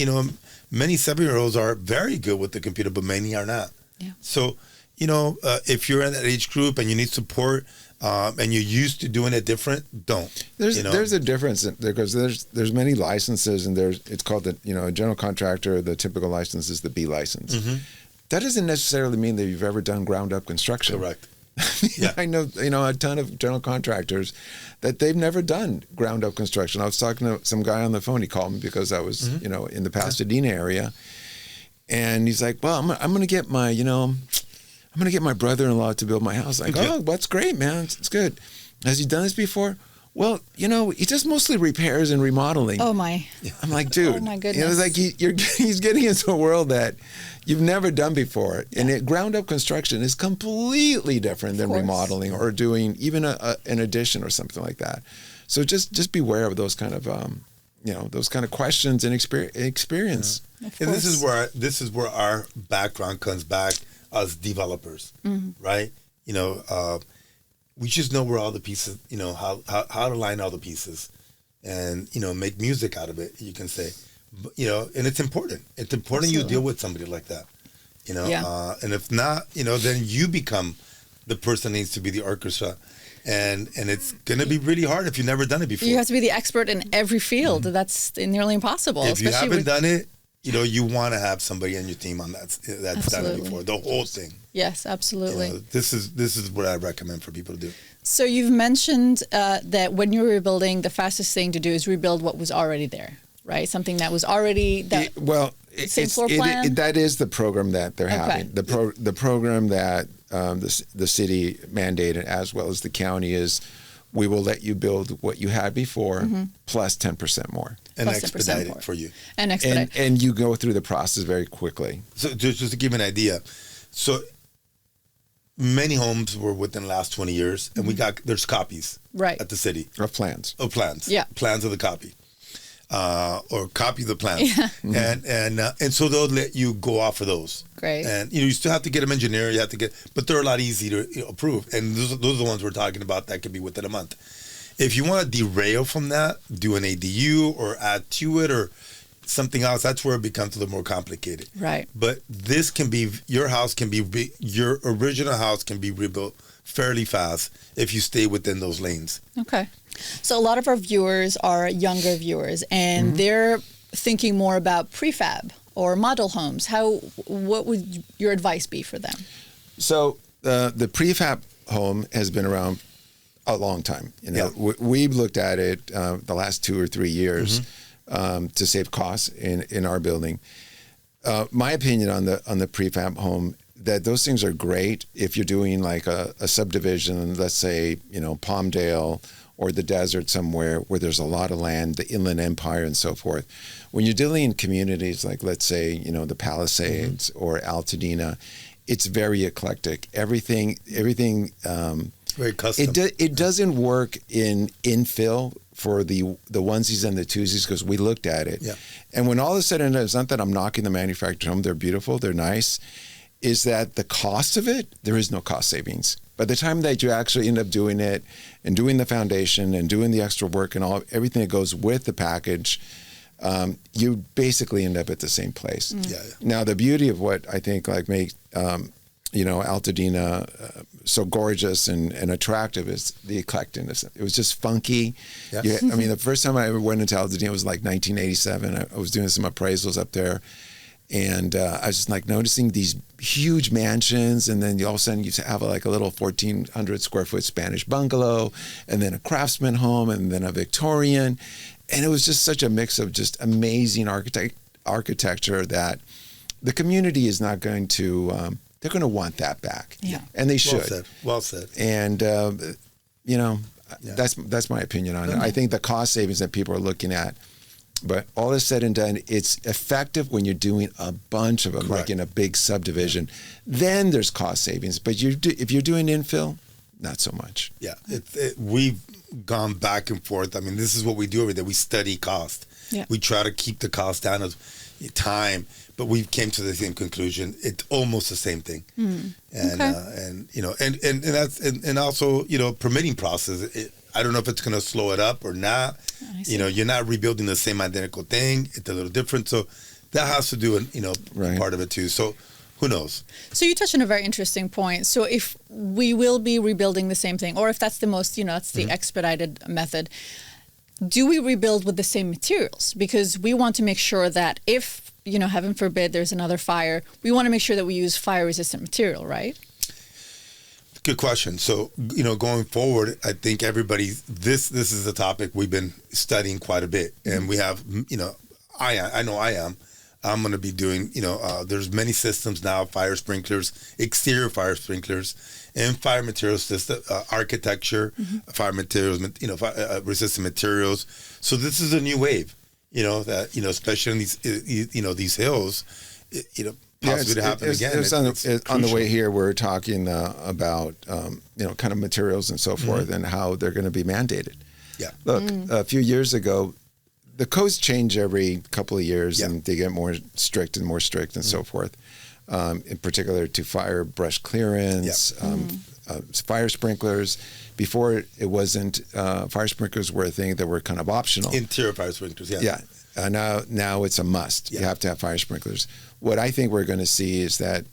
7-year-olds are very good with the computer, but many are not. Yeah. So, if you're in that age group and you need support, and you're used to doing it different, don't. There's a difference because there's many licenses, and it's called a general contractor. The typical license is the B license. Mm-hmm. That doesn't necessarily mean that you've ever done ground up construction. Correct. Yeah. I know a ton of general contractors that they've never done ground up construction. I was talking to some guy on the phone. He called me because I was in the Pasadena area, and he's like, "Well, I'm going to get my I'm going to get my brother-in-law to build my house." Like, oh, that's great, man. It's good. Has he done this before? Well, he does mostly repairs and remodeling. Oh, my. I'm like, dude. Oh, my goodness. It's like he's getting into a world that you've never done before. Yeah. And ground-up construction is completely different than remodeling or doing even an addition or something like that. So just beware of those kind of questions and experience. Yeah. And this is where our background comes back. As developers, right? We just know where all the pieces, how to line all the pieces, and make music out of it. You can say, and it's important. It's important you deal with somebody like that, and if not, then you become the person that needs to be the orchestra, and it's going to be really hard if you've never done it before. You have to be the expert in every field. That's nearly impossible. If you haven't done it. You want to have somebody on your team on that's done it before, the whole thing. Yes, absolutely. This is what I recommend for people to do. So you've mentioned that when you're rebuilding, the fastest thing to do is rebuild what was already there, right? Something that was already same floor plan. That is the program that they're having. The program that the city mandated as well as the county is, we will let you build what you had before plus 10% more. And expedite it for you. And you go through the process very quickly. So just to give you an idea, so many homes were within the last 20 years, and there's copies at the city. Of plans. Yeah. Plans of the copy. Or copy the plans. Yeah. And so they'll let you go off of those. Great. And you still have to get them engineered, but they're a lot easier to approve. And those are the ones we're talking about that could be within a month. If you want to derail from that, do an ADU or add to it or something else, that's where it becomes a little more complicated. Right. But this can be, your original house can be rebuilt fairly fast if you stay within those lanes. Okay. So a lot of our viewers are younger viewers, and they're thinking more about prefab or model homes. What would your advice be for them? So the prefab home has been around a long time. We've looked at it the last 2 or 3 years to save costs in our building. My opinion on the prefab home, that those things are great if you're doing like a subdivision, let's say Palmdale or the desert somewhere where there's a lot of land, the Inland Empire and so forth. When you're dealing in communities like, let's say, the Palisades or Altadena, it's very eclectic. Everything. Very custom. It doesn't work in infill for the onesies and the twosies because we looked at it. Yeah. And when all of a sudden, it's not that I'm knocking the manufactured home, they're beautiful, they're nice, is that the cost of it, there is no cost savings. By the time that you actually end up doing it and doing the foundation and doing the extra work and everything that goes with the package, you basically end up at the same place. Now, the beauty of what I think makes Altadena so gorgeous and attractive is the eclecticness. It was just funky. Yes. The first time I ever went into Altadena was 1987. I was doing some appraisals up there, and I was just noticing these huge mansions, and then all of a sudden you have a little 1,400 square foot Spanish bungalow, and then a craftsman home, and then a Victorian, and it was just such a mix of just amazing architecture that the community is not going to. They're going to want that back, and they should. Well said. And that's my opinion on it. I think the cost savings that people are looking at, but all is said and done, it's effective when you're doing a bunch of them, Correct. in a big subdivision. Then there's cost savings, but if you're doing infill, not so much. Yeah, we've gone back and forth. This is what we do every day. We study cost. Yeah. We try to keep the cost down as time, but we came to the same conclusion. It's almost the same thing. And and also permitting process. I don't know if it's going to slow it up or not. You're not rebuilding the same identical thing. It's a little different. So that has to do part of it too. So who knows? So you touched on a very interesting point. So if we will be rebuilding the same thing, or if that's the most, that's the expedited method, do we rebuild with the same materials? Because we want to make sure that if, heaven forbid, there's another fire, we want to make sure that we use fire-resistant material, right? Good question. So, going forward, I think this is a topic we've been studying quite a bit. And we have, I know I am. I'm going to be doing, there's many systems now, fire sprinklers, exterior fire sprinklers, and fire materials system, architecture, fire materials, resistant materials. So this is a new wave, that, especially in these hills, possibly to happen again. On the way here, we're talking about, kind of materials and so forth and how they're going to be mandated. Yeah. Look, a few years ago, the codes change every couple of years and they get more strict and so forth, in particular to fire brush clearance, fire sprinklers. Before it wasn't, fire sprinklers were a thing that were kind of optional. Interior fire sprinklers, now it's a must. You have to have fire sprinklers. What I think we're going to see is that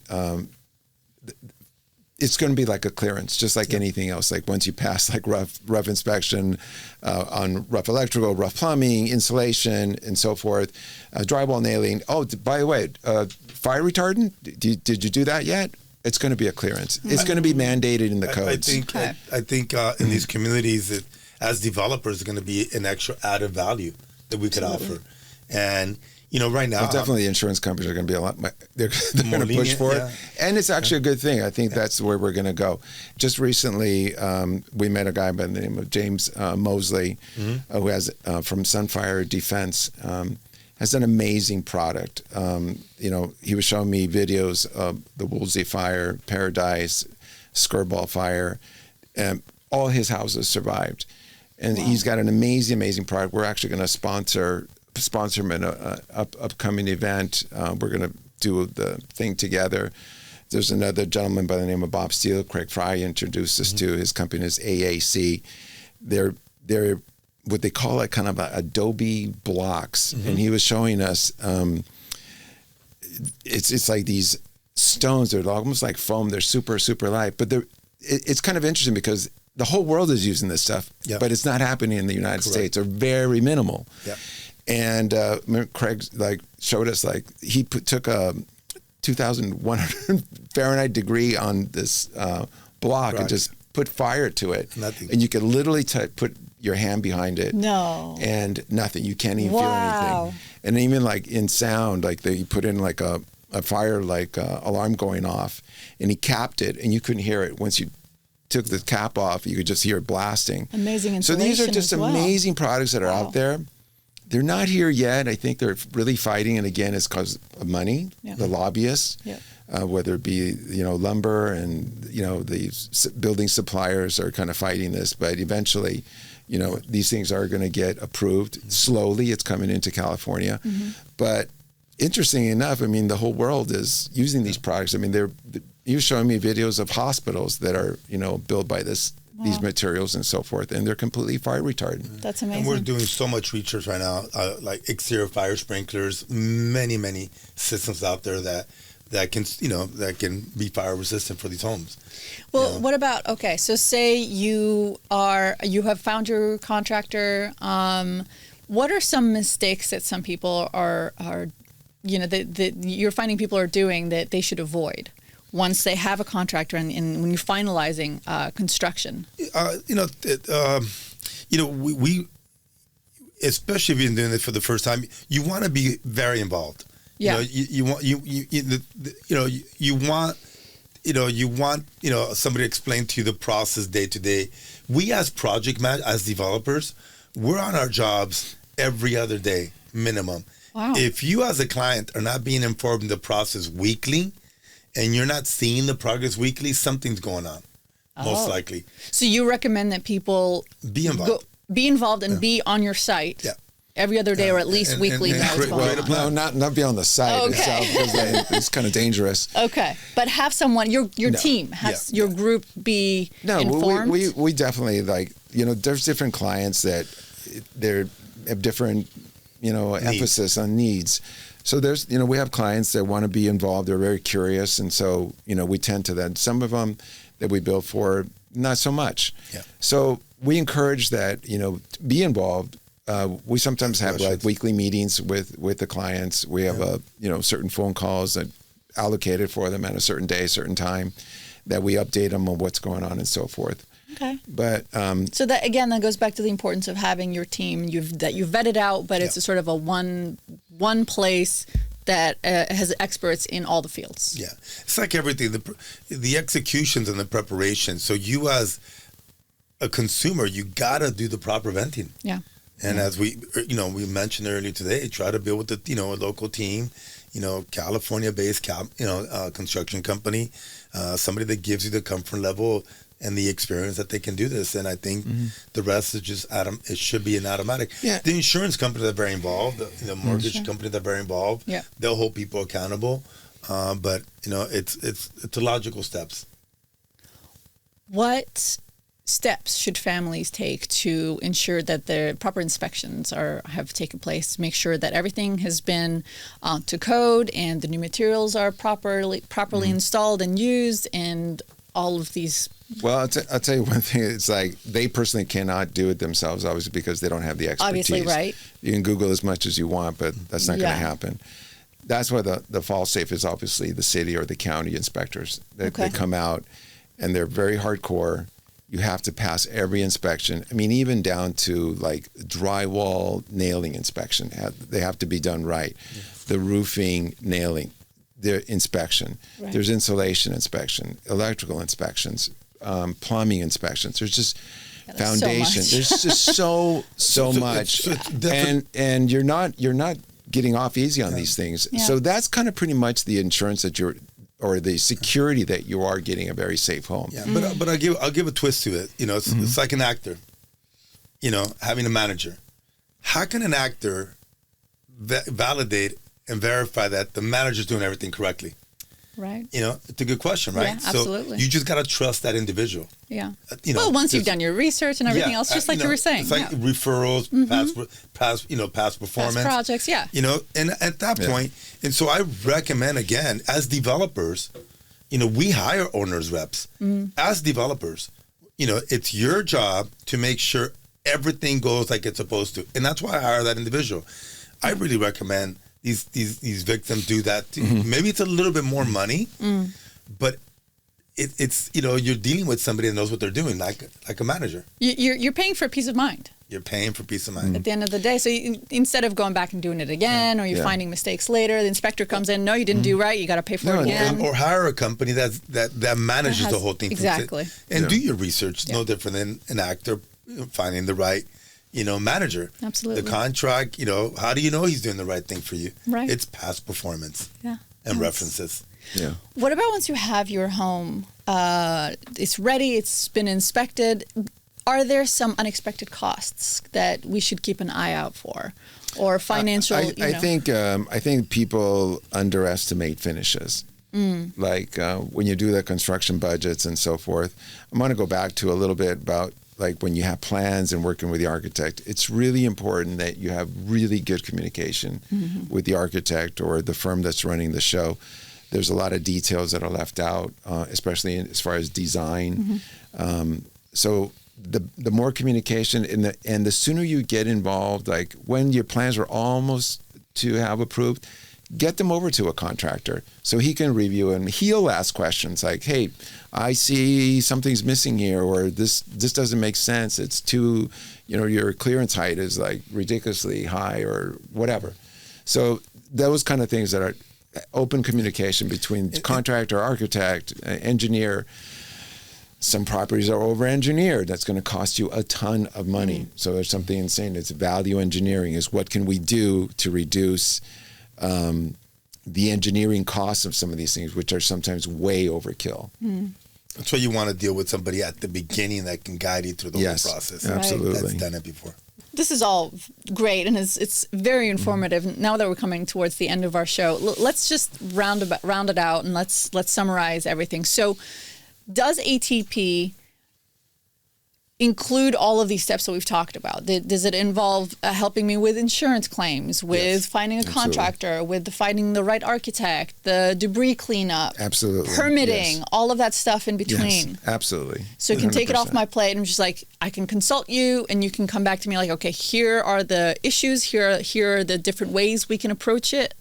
it's going to be like a clearance, just like anything else. Like once you pass rough inspection on rough electrical, rough plumbing, insulation, and so forth, drywall nailing. Oh, by the way, fire retardant, did you do that yet? It's going to be a clearance. It's going to be mandated in the codes. I think in these communities, as developers, it's going to be an extra added value that we could offer. And right now, definitely insurance companies are going to be a lot. They're going to push for it, and it's actually a good thing. I think that's where we're going to go. Just recently, we met a guy by the name of James Mosley, who has from Sunfire Defense. Has an amazing product. He was showing me videos of the Woolsey Fire, Paradise, Skirball Fire, and all his houses survived. And he's got an amazing product. We're actually going to sponsor him in an upcoming event. We're going to do the thing together. There's another gentleman by the name of Bob Steele. Craig Fry introduced us to. His company is AAC. They're what they call it kind of adobe blocks. And he was showing us, it's like these stones. They're almost like foam. They're super, super light. But it's kind of interesting because the whole world is using this stuff, but it's not happening in the United States. They're very minimal. Yeah. And Craig showed us he took a 2,100 Fahrenheit degree on this block and just put fire to it. Nothing. And you could literally put your hand behind it. No. And nothing. You can't even feel anything. And even in sound, they put in a fire alarm going off, and he capped it, and you couldn't hear it. Once you took the cap off, you could just hear it blasting. Amazing insulation. So these are just amazing products that are out there. They're not here yet. I think they're really fighting, and again, it's because of money, the lobbyists, whether it be lumber and the building suppliers are kind of fighting this. But eventually, these things are going to get approved slowly. It's coming into California, but interestingly enough, the whole world is using these products. you're showing me videos of hospitals that are, built by these materials and so forth, and they're completely fire retardant. That's amazing. And we're doing so much research right now, like exterior fire sprinklers, many systems out there that can be fire resistant for these homes. Well, what about, so say you have found your contractor. What are some mistakes that some people are that you're finding people are doing that they should avoid once they have a contractor and when you're finalizing construction? We especially if you're doing it for the first time, you want to be very involved. Yeah. You want somebody to explain to you the process day to day. We as as developers, we're on our jobs every other day minimum. Wow. If you as a client are not being informed in the process weekly, and you're not seeing the progress weekly, something's going on, most likely. So you recommend that people be involved, and be on your site every other day or at least weekly. No, not be on the site itself, because it's kind of dangerous. Okay, but have someone, your team, has your group be informed? We definitely, there's different clients that they have different, emphasis on needs. So there's, we have clients that want to be involved. They're very curious. And so, we tend to that. Some of them that we build for, not so much. Yeah. So we encourage that, be involved. We sometimes have weekly meetings with the clients. We have certain phone calls that allocated for them at a certain day, certain time, that we update them on what's going on and so forth. Okay. But so that goes back to the importance of having your team you've vetted out, but it's a sort of a one place that has experts in all the fields. Yeah, it's like everything, the executions and the preparation. So you as a consumer, you gotta do the proper venting. Yeah. And as we mentioned earlier today, try to build with a local team, California-based construction company, somebody that gives you the comfort level and the experience that they can do this. And I think the rest is just it should be an automatic. Yeah. The insurance companies are very involved. The mortgage companies are very involved. Yeah. They'll hold people accountable. But it's logical steps. What steps should families take to ensure that the proper inspections have taken place, make sure that everything has been to code and the new materials are properly installed and used, and all of these? Well, I'll tell you one thing. It's like they personally cannot do it themselves, obviously, because they don't have the expertise. Obviously, right. You can Google as much as you want, but that's not going to happen. That's why the fall safe is obviously the city or the county inspectors. They come out, and they're very hardcore. You have to pass every inspection. I mean, even down to like drywall nailing inspection. They have to be done right. Yeah. The roofing nailing, the inspection. Right. There's insulation inspection, electrical inspections, plumbing inspections. There's just foundation. So There's just so much. And you're not getting off easy on these things. Yeah. So that's kind of pretty much the insurance that or the security that you are getting a very safe home. Yeah, but I'll give a twist to it. It's like an actor, having a manager. How can an actor validate and verify that the manager's doing everything correctly? Right. It's a good question, right? Yeah, absolutely. So you just got to trust that individual. Yeah. Well, once you've done your research and everything else, just like you were saying. It's like referrals, past performance. Past projects, yeah. And at that point, and so I recommend, again, as developers, we hire owners reps. As developers, it's your job to make sure everything goes like it's supposed to. And that's why I hire that individual. I really recommend these victims do that too. Maybe it's a little bit more money, but it's you're dealing with somebody that knows what they're doing, like a manager. You're paying for peace of mind. You're paying for peace of mind at the end of the day. So instead of going back and doing it again, or you're finding mistakes later, the inspector comes in. No, you didn't do right. You got to pay for it again. Or hire a company that manages the whole thing. Exactly. And do your research. No different than an actor finding the right manager. Absolutely. The contract, how do you know he's doing the right thing for you? Right. It's past performance and references. Yeah. What about once you have your home, it's ready, it's been inspected, are there some unexpected costs that we should keep an eye out for? Or financial, I think people underestimate finishes. Like when you do the construction budgets and so forth. I'm going to go back to a little bit about like when you have plans and working with the architect. It's really important that you have really good communication with the architect or the firm that's running the show. There's a lot of details that are left out, especially as far as design. So the more communication and the sooner you get involved, like when your plans are almost to have approved, get them over to a contractor so he can review and he'll ask questions like, hey, I see something's missing here, or this doesn't make sense. It's too, your clearance height is like ridiculously high or whatever. So those kind of things that are open communication between contractor, architect, engineer. Some properties are over-engineered. That's going to cost you a ton of money. So there's something insane. It's value engineering is what can we do to reduce the engineering costs of some of these things, which are sometimes way overkill. That's why you want to deal with somebody at the beginning that can guide you through the whole process. Absolutely. That's done it before. This is all great, and it's very informative. Now that we're coming towards the end of our show, let's just round it out, and let's summarize everything. So does ATP include all of these steps that we've talked about? Does it involve helping me with insurance claims, with finding a contractor, with finding the right architect, the debris cleanup, permitting, all of that stuff in between? Yes, absolutely. So you can take it off my plate and just like, I can consult you and you can come back to me like, okay, here are the issues, here are the different ways we can approach it.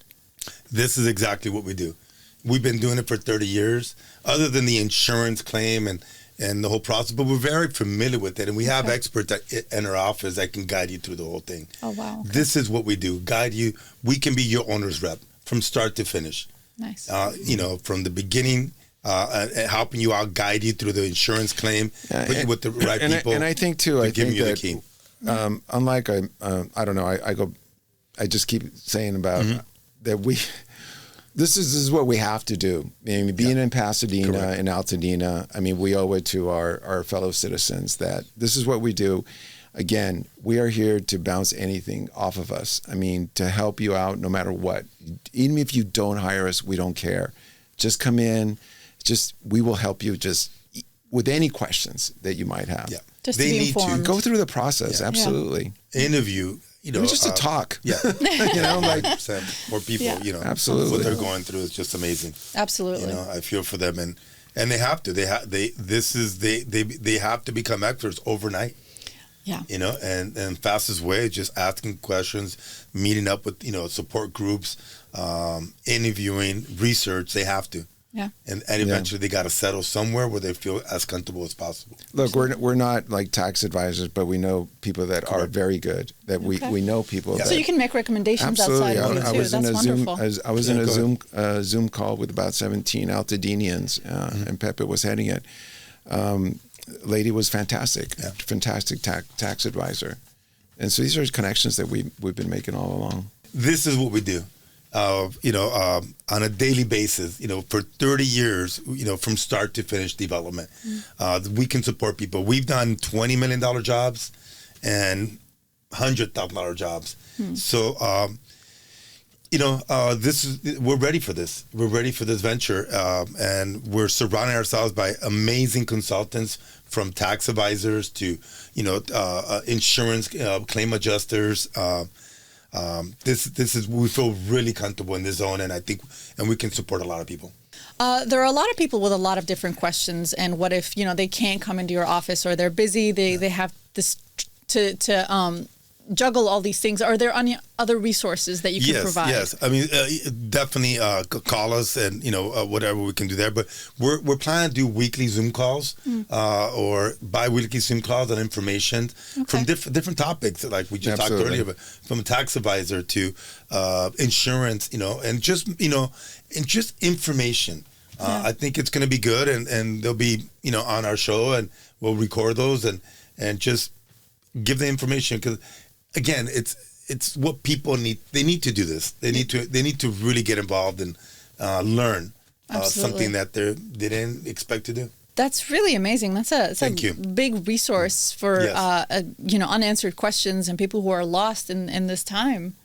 This is exactly what we do. We've been doing it for 30 years, other than the insurance claim and the whole process, but we're very familiar with it, and we have experts in our office that can guide you through the whole thing. Oh, wow. Okay. This is what we do, guide you. We can be your owner's rep from start to finish. Nice. From the beginning, helping you out, guide you through the insurance claim, put you with the right people. And I think, too, I think that, the key. Unlike, I don't know, I just keep saying about that This is what we have to do. I mean, being in Pasadena and Altadena, I mean, we owe it to our fellow citizens that this is what we do. Again, we are here to bounce anything off of us. I mean, to help you out no matter what. Even if you don't hire us, we don't care. Just come in. We will help you just with any questions that you might have. Yeah. Just to be informed. Go through the process. Yeah. Absolutely. Interview. Just to talk. Yeah. Like more people, absolutely. What they're going through is just amazing. Absolutely. I feel for them and they have to. They have to become experts overnight. Yeah. And fastest way, just asking questions, meeting up with, support groups, interviewing, research, they have to. Yeah. And eventually they got to settle somewhere where they feel as comfortable as possible. Look, we're not like tax advisors, but we know people that are very good. That we know people. So you can make recommendations outside of it too. I was in a Zoom call with about 17 Altadenians, and Pepe was heading it. Lady was fantastic, fantastic tax advisor, and so these are connections that we've been making all along. This is what we do. On a daily basis, for 30 years, from start to finish development, we can support people. We've done $20 million jobs and $100,000 jobs. So, we're ready for this. We're ready for this venture, and we're surrounding ourselves by amazing consultants, from tax advisors to, insurance claim adjusters. We feel really comfortable in this zone, and we can support a lot of people. There are a lot of people with a lot of different questions, and what if they can't come into your office, or they're busy, they have this to juggle all these things. Are there any other resources that you can provide? Yes, I mean, definitely call us and whatever we can do there. But we're planning to do weekly Zoom calls or bi-weekly Zoom calls on information from different topics, like we just talked earlier, but from a tax advisor to insurance, and just information. I think it's going to be good, and they'll be on our show, and we'll record those and just give the information, because again, it's what people need. They need to do this. They need to really get involved and learn something that they didn't expect to do. That's really amazing. That's a big resource for unanswered questions and people who are lost in this time.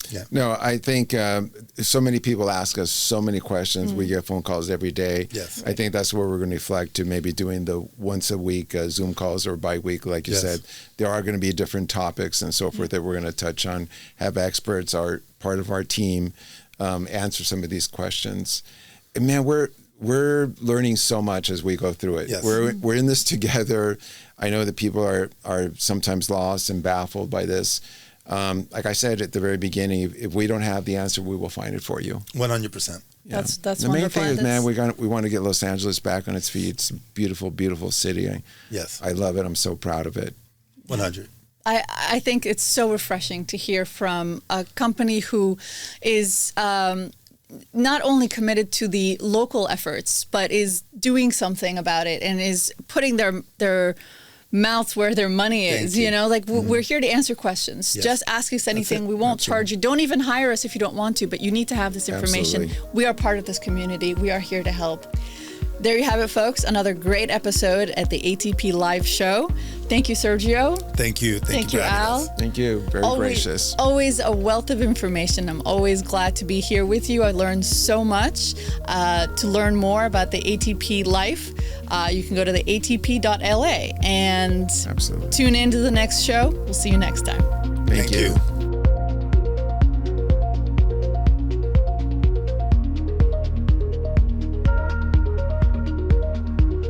Yeah. No, I think so many people ask us so many questions. We get phone calls every day. Yes. I think that's where we're going to reflect to maybe doing the once a week Zoom calls or bi-weekly. Like you said, there are going to be different topics and so forth that we're going to touch on, have experts, are part of our team, answer some of these questions. And man, we're learning so much as we go through it. Yes. We're in this together. I know that people are sometimes lost and baffled by this. Like I said at the very beginning, if we don't have the answer, we will find it for you. 100%. Yeah. That's the main wonderful. thing is, man, we want to get Los Angeles back on its feet. It's a beautiful, beautiful city. I love it. I'm so proud of it. 100. I think it's so refreshing to hear from a company who is not only committed to the local efforts, but is doing something about it and is putting their mouths where their money is. You know, like we're here to answer questions. Yes. Just ask us anything. We won't charge you. Don't even hire us if you don't want to, but you need to have this information. Absolutely. We are part of this community. We are here to help. There you have it, folks. Another great episode at the ATP Live show. Thank you, Sergio. Thank you. Thank you, Al. Thank you. Very gracious. Always a wealth of information. I'm always glad to be here with you. I learned so much. To learn more about the ATP Life, you can go to the atp.la and Absolutely. tune in to the next show. We'll see you next time. Thank you.